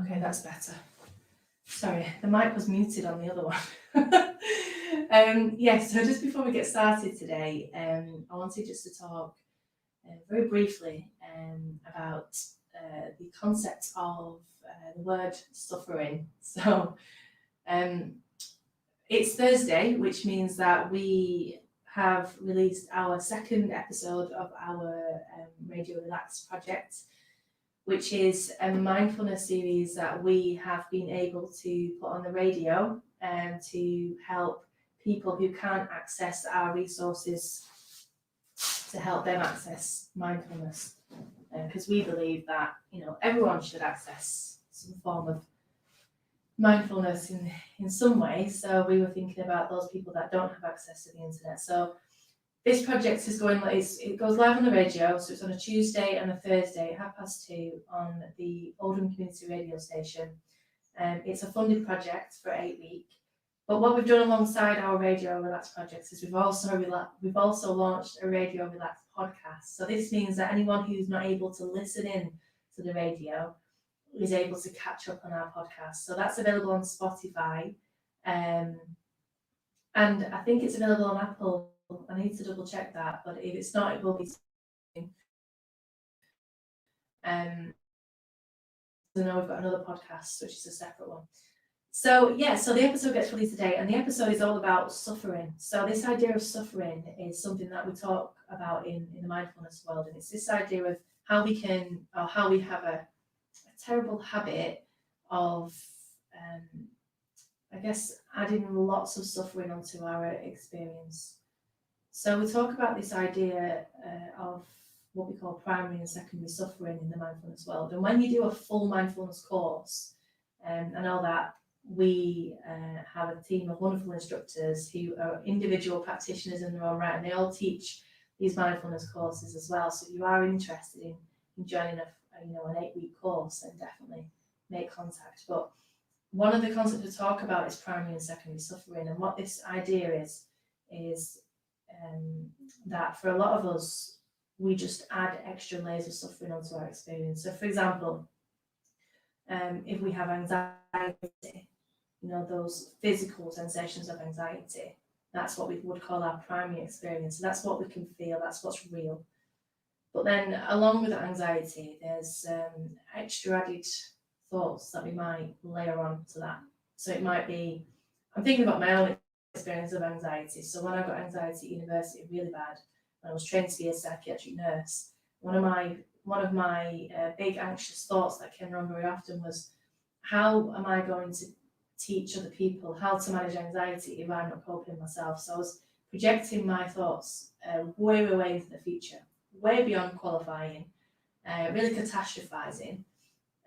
Okay, that's better. Sorry, the mic was muted on the other one. So just before we get started today, I wanted just to talk very briefly about the concept of the word suffering. So it's Thursday, which means that we have released our second episode of our Radio Relax project, which is a mindfulness series that we have been able to put on the radio to help people who can't access our resources, to help them access mindfulness. Because we believe that, everyone should access some form of mindfulness in some way. So we were thinking about those people that don't have access to the internet. So this project is it goes live on the radio, so it's on a Tuesday and a Thursday at 2:30 on the Oldham Community Radio Station. It's a funded project for 8 weeks. But what we've done alongside our Radio Relax projects is we've also launched a Radio Relax podcast. So this means that anyone who's not able to listen in to the radio is able to catch up on our podcast. So that's available on Spotify, and I think it's available on Apple. I need to double check that, but if it's not, it will be soon. I know we've got another podcast, which is a separate one. So the episode gets released today, and the episode is all about suffering. So this idea of suffering is something that we talk about in the mindfulness world, and it's this idea of how we have a terrible habit of adding lots of suffering onto our experience. So we talk about this idea of what we call primary and secondary suffering in the mindfulness world. And when you do a full mindfulness course, I know that we have a team of wonderful instructors who are individual practitioners in their own right, and they all teach these mindfulness courses as well. So if you are interested in joining an 8-week course, then definitely make contact. But one of the concepts we talk about is primary and secondary suffering, and what this idea is that for a lot of us, we just add extra layers of suffering onto our experience. So for example, if we have anxiety, those physical sensations of anxiety, that's what we would call our primary experience. So that's what we can feel, that's what's real. But then along with that anxiety, there's extra added thoughts that we might layer on to that. So it might be, I'm thinking about my own experience of anxiety. So when I got anxiety at university really bad, when I was trained to be a psychiatric nurse, one of my big anxious thoughts that came around very often was, how am I going to teach other people how to manage anxiety if I'm not coping myself? So I was projecting my thoughts way into the future, way beyond qualifying, really catastrophizing.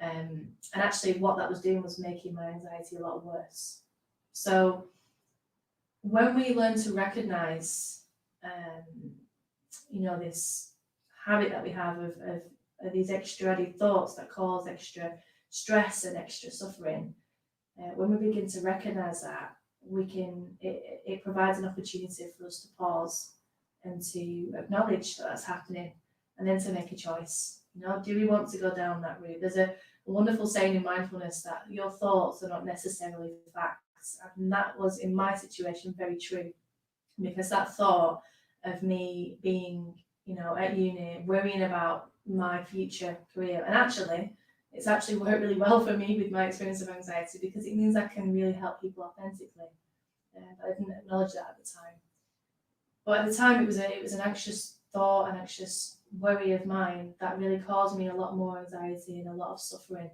And actually what that was doing was making my anxiety a lot worse. So when we learn to recognize, this habit that we have of these extra added thoughts that cause extra stress and extra suffering, when we begin to recognize that, it provides an opportunity for us to pause and to acknowledge that that's happening, and then to make a choice. Do we want to go down that route? There's a wonderful saying in mindfulness that your thoughts are not necessarily facts, and that was in my situation very true, because that thought of me being, at uni, worrying about my future career, and it's actually worked really well for me with my experience of anxiety, because it means I can really help people authentically. But I didn't acknowledge that at the time. But at the time, it was an anxious thought, an anxious worry of mine that really caused me a lot more anxiety and a lot of suffering.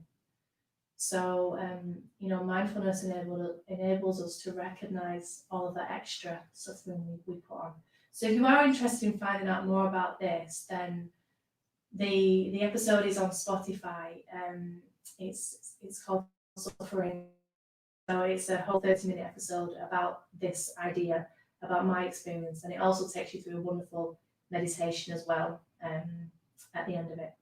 So, mindfulness enables us to recognize all of that extra suffering we put on. So if you are interested in finding out more about this, then the episode is on Spotify. It's called Suffering. So it's a whole 30-minute episode about this idea, about my experience, and it also takes you through a wonderful meditation as well at the end of it.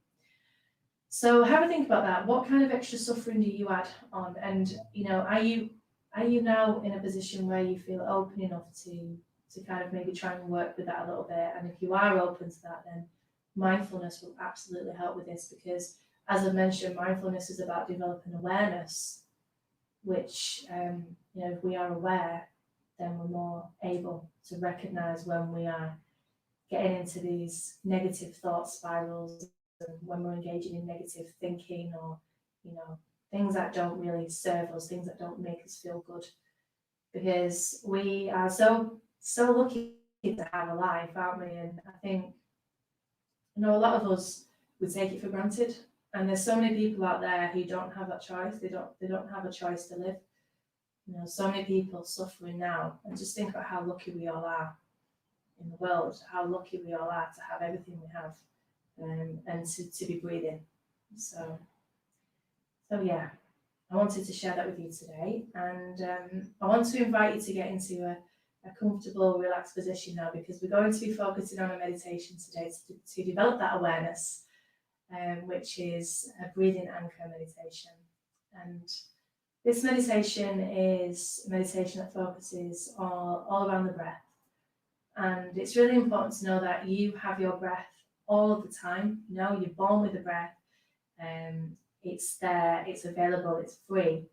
So have a think about that. What kind of extra suffering do you add on? And are you now in a position where you feel open enough to kind of maybe try and work with that a little bit? And if you are open to that, then mindfulness will absolutely help with this, because as I mentioned, mindfulness is about developing awareness, which, if we are aware, then we're more able to recognize when we are getting into these negative thought spirals, and when we're engaging in negative thinking, or, things that don't really serve us, things that don't make us feel good. Because we are so lucky to have a life, aren't we? And I think, a lot of us would take it for granted. And there's so many people out there who don't have that choice. They don't have a choice to live. So many people suffering now. And just think about how lucky we all are in the world, how lucky we all are to have everything we have, and to be breathing. So yeah, I wanted to share that with you today. And I want to invite you to get into a comfortable, relaxed position now, because we're going to be focusing on a meditation today to develop that awareness, which is a breathing anchor meditation. And this meditation is a meditation that focuses all around the breath. And it's really important to know that you have your breath all of the time. You're born with the breath. It's there, it's available, it's free,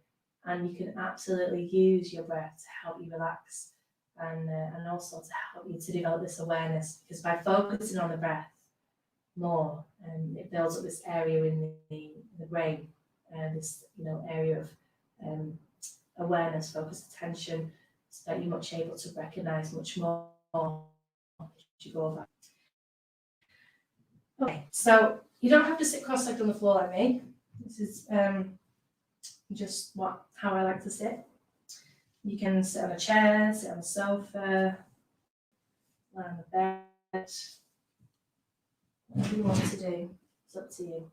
and you can absolutely use your breath to help you relax, and also to help you to develop this awareness, because by focusing on the breath more, it builds up this area in the brain, this area of awareness, focused attention, so that you're much able to recognize much more as you go over. Okay, so you don't have to sit cross-legged on the floor like me. This is just how I like to sit. You can sit on a chair, sit on a sofa, lie on the bed. Whatever you want to do, it's up to you.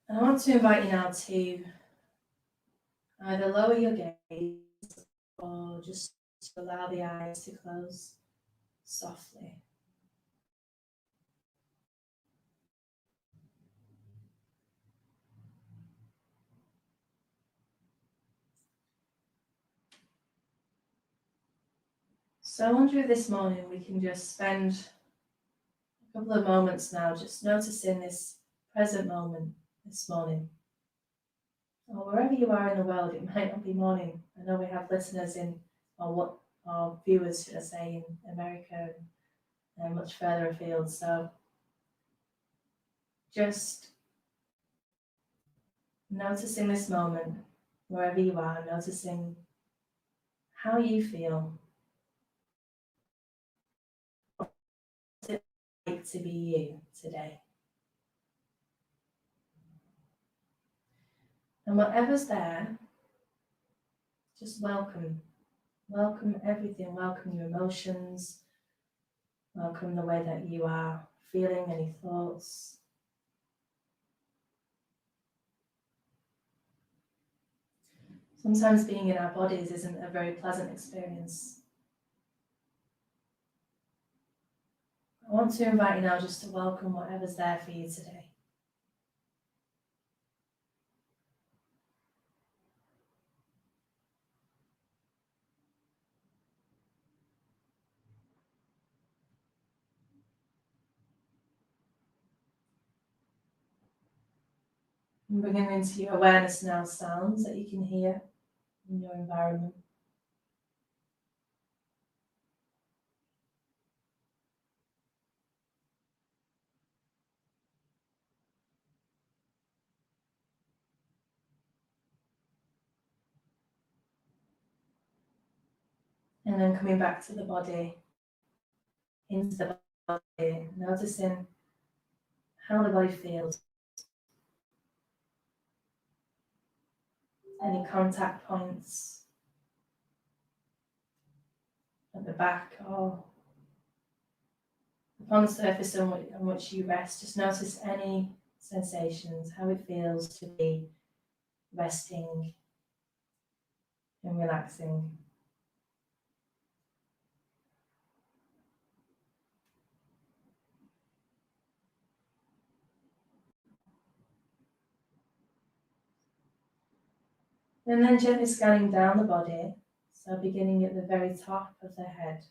And I want to invite you now to either lower your gaze or just allow the eyes to close softly. So I wonder if this morning we can just spend a couple of moments now just noticing this present moment this morning. Or wherever you are in the world, it might not be morning. I know we have listeners or viewers, should I say, in America and much further afield. So just noticing this moment, wherever you are, noticing how you feel. What's it like to be you today? And whatever's there, just welcome. Welcome everything. Welcome your emotions. Welcome the way that you are feeling, any thoughts. Sometimes being in our bodies isn't a very pleasant experience. I want to invite you now just to welcome whatever's there for you today. And bringing into your awareness now sounds that you can hear in your environment. And then coming back to the body, into the body, noticing how the body feels. Any contact points at the back or upon the surface on which you rest. Just notice any sensations, how it feels to be resting and relaxing. And then gently scanning down the body, so beginning at the very top of the head,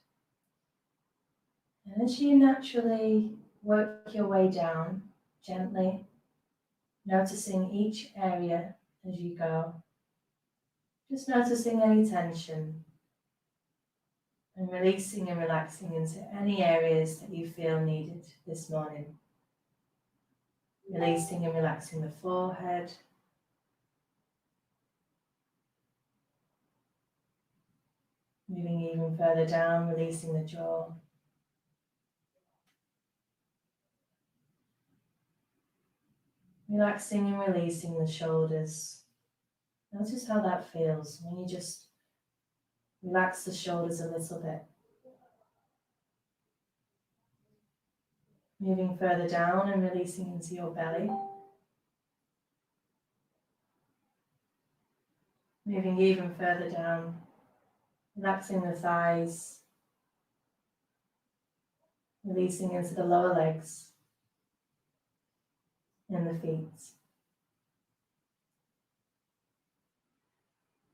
And as you naturally work your way down gently, noticing each area as you go, just noticing any tension and releasing and relaxing into any areas that you feel needed this morning. Releasing and relaxing the forehead, moving even further down, releasing the jaw. Relaxing and releasing the shoulders. Notice how that feels when you just relax the shoulders a little bit. Moving further down and releasing into your belly. Moving even further down, relaxing the thighs, releasing into the lower legs and the feet.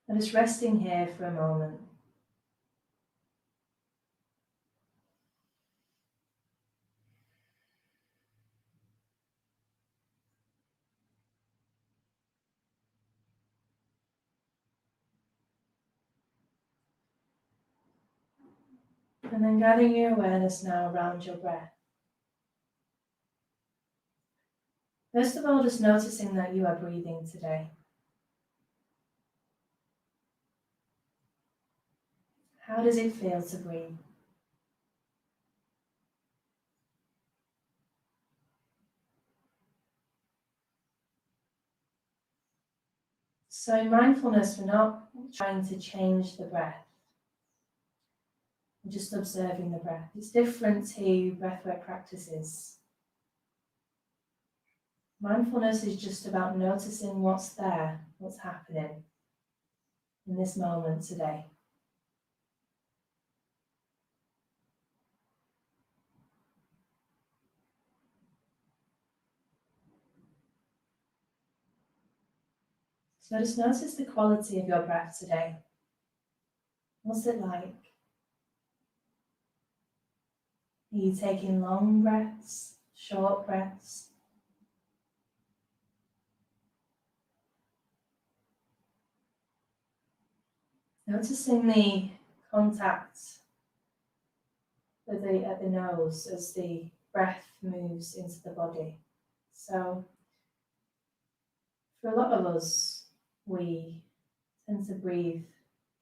And just resting here for a moment. And then gathering your awareness now around your breath. First of all, just noticing that you are breathing today. How does it feel to breathe? So in mindfulness, we're not trying to change the breath. We're just observing the breath. It's different to breathwork practices. Mindfulness is just about noticing what's there, what's happening in this moment today. So just notice the quality of your breath today. What's it like? Are you taking long breaths, short breaths? Noticing the contact with at the nose as the breath moves into the body. So for a lot of us, we tend to breathe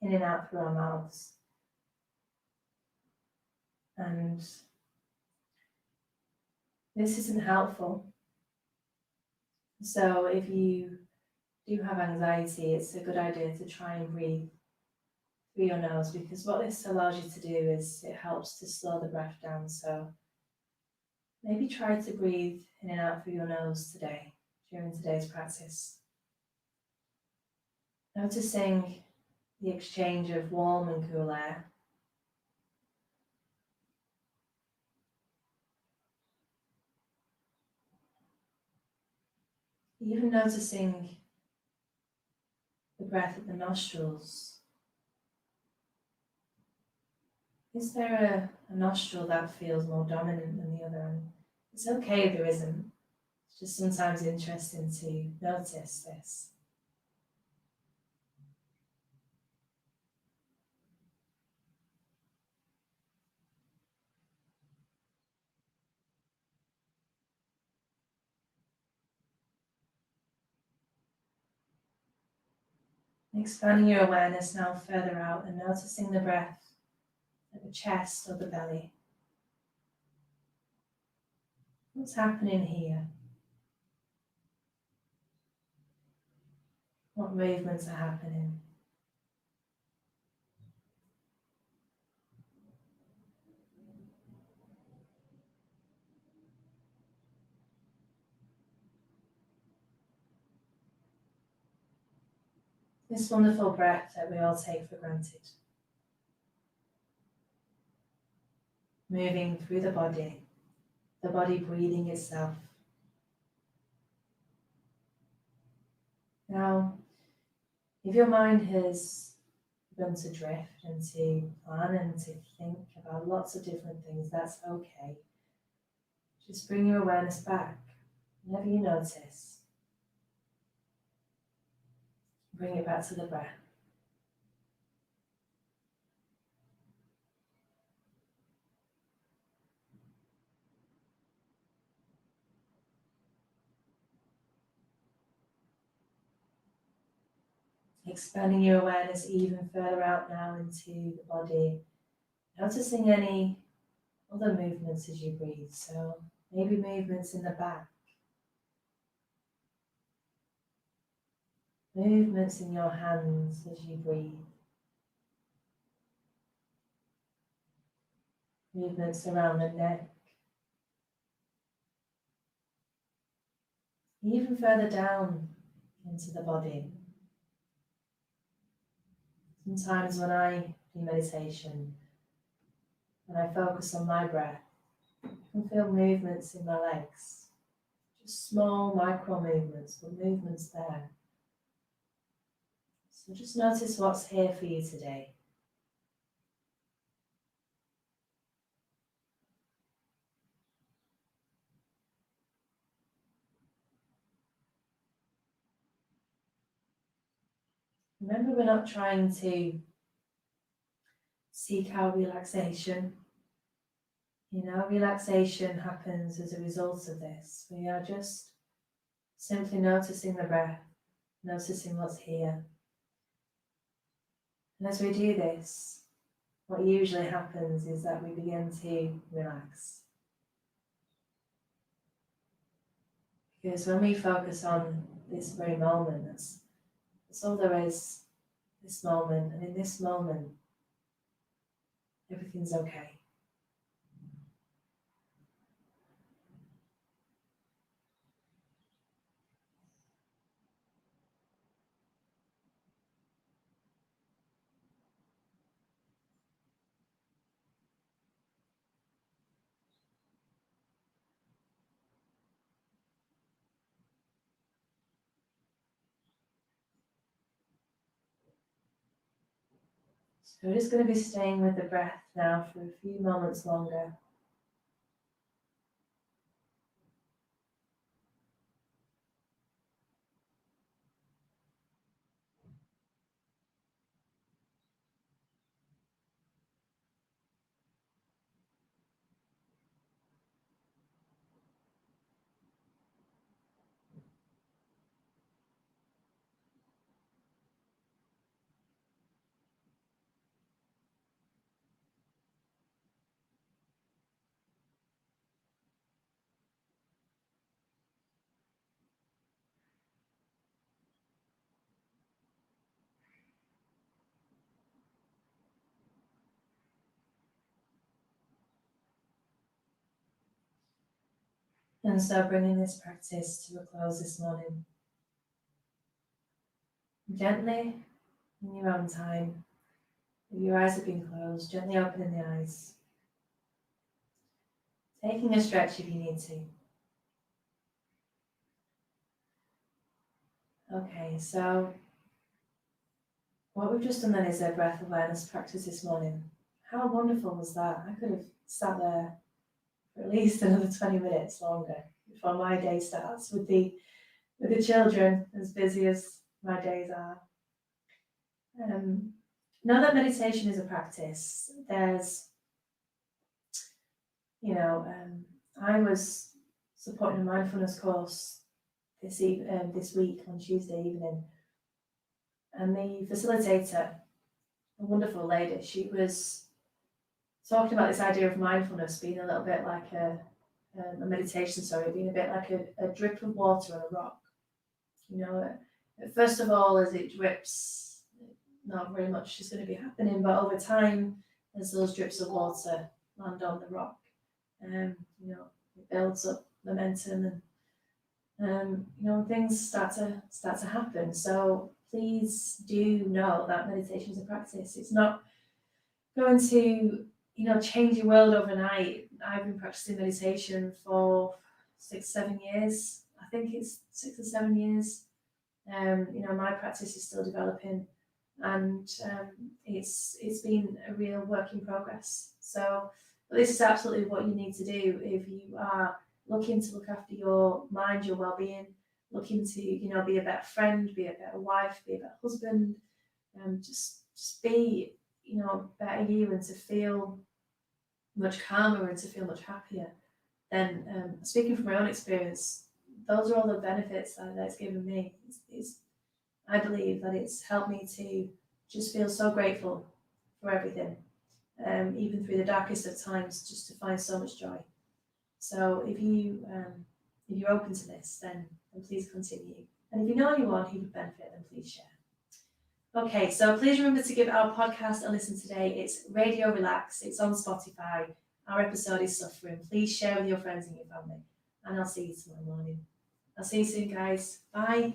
in and out through our mouths. And this isn't helpful. So if you do have anxiety, it's a good idea to try and breathe through your nose, because what this allows you to do is it helps to slow the breath down. So maybe try to breathe in and out through your nose today, during today's practice. Noticing the exchange of warm and cool air. Even noticing the breath at the nostrils. Is there a nostril that feels more dominant than the other? And it's okay if there isn't. It's just sometimes interesting to notice this. Expanding your awareness now further out and noticing the breath at the chest or the belly. What's happening here? What movements are happening? This wonderful breath that we all take for granted. Moving through the body breathing itself. Now, if your mind has begun to drift and to plan and to think about lots of different things, that's okay. Just bring your awareness back whenever you notice. Bring it back to the breath. Expanding your awareness even further out now into the body. Noticing any other movements as you breathe. So maybe movements in the back. Movements in your hands as you breathe. Movements around the neck. Even further down into the body. Sometimes when I do meditation, when I focus on my breath, I can feel movements in my legs. Just small micro movements, but movements there. So just notice what's here for you today. Remember, we're not trying to seek out relaxation. Relaxation happens as a result of this. We are just simply noticing the breath, noticing what's here. And as we do this, what usually happens is that we begin to relax. Because when we focus on this very moment, that's all there is, this moment, and in this moment, everything's okay. So we're just going to be staying with the breath now for a few moments longer. And so bringing this practice to a close this morning. Gently, in your own time, if your eyes have been closed, gently opening the eyes. Taking a stretch if you need to. Okay, so what we've just done then is a breath awareness practice this morning. How wonderful was that? I could have sat there for at least another 20 minutes longer before my day starts with the children, as busy as my days are. Know that meditation is a practice. There's, I was supporting a mindfulness course this week on Tuesday evening, and the facilitator, a wonderful lady, she was talking about this idea of mindfulness being a little bit like a meditation, being a bit like a drip of water on a rock. First of all, as it drips, not very much is going to be happening, but over time, as those drips of water land on the rock, it builds up momentum, and things start to happen. So please do know that meditation is a practice. It's not going to change your world overnight. I've been practicing meditation for 6-7 years. I think it's 6 or 7 years. My practice is still developing. and it's been a real work in progress. So this is absolutely what you need to do if you are looking to look after your mind, your well-being, looking to be a better friend, be a better wife, be a better husband, just be better you, and to feel much calmer and to feel much happier. Then speaking from my own experience, those are all the benefits that it's given me. I believe that it's helped me to just feel so grateful for everything, even through the darkest of times, just to find so much joy. So if you're open to this, then please continue. And if you know anyone who would benefit, then please share. Okay, so please remember to give our podcast a listen today. It's Radio Relax. It's on Spotify. Our episode is Suffering. Please share with your friends and your family. And I'll see you tomorrow morning. I'll see you soon, guys. Bye.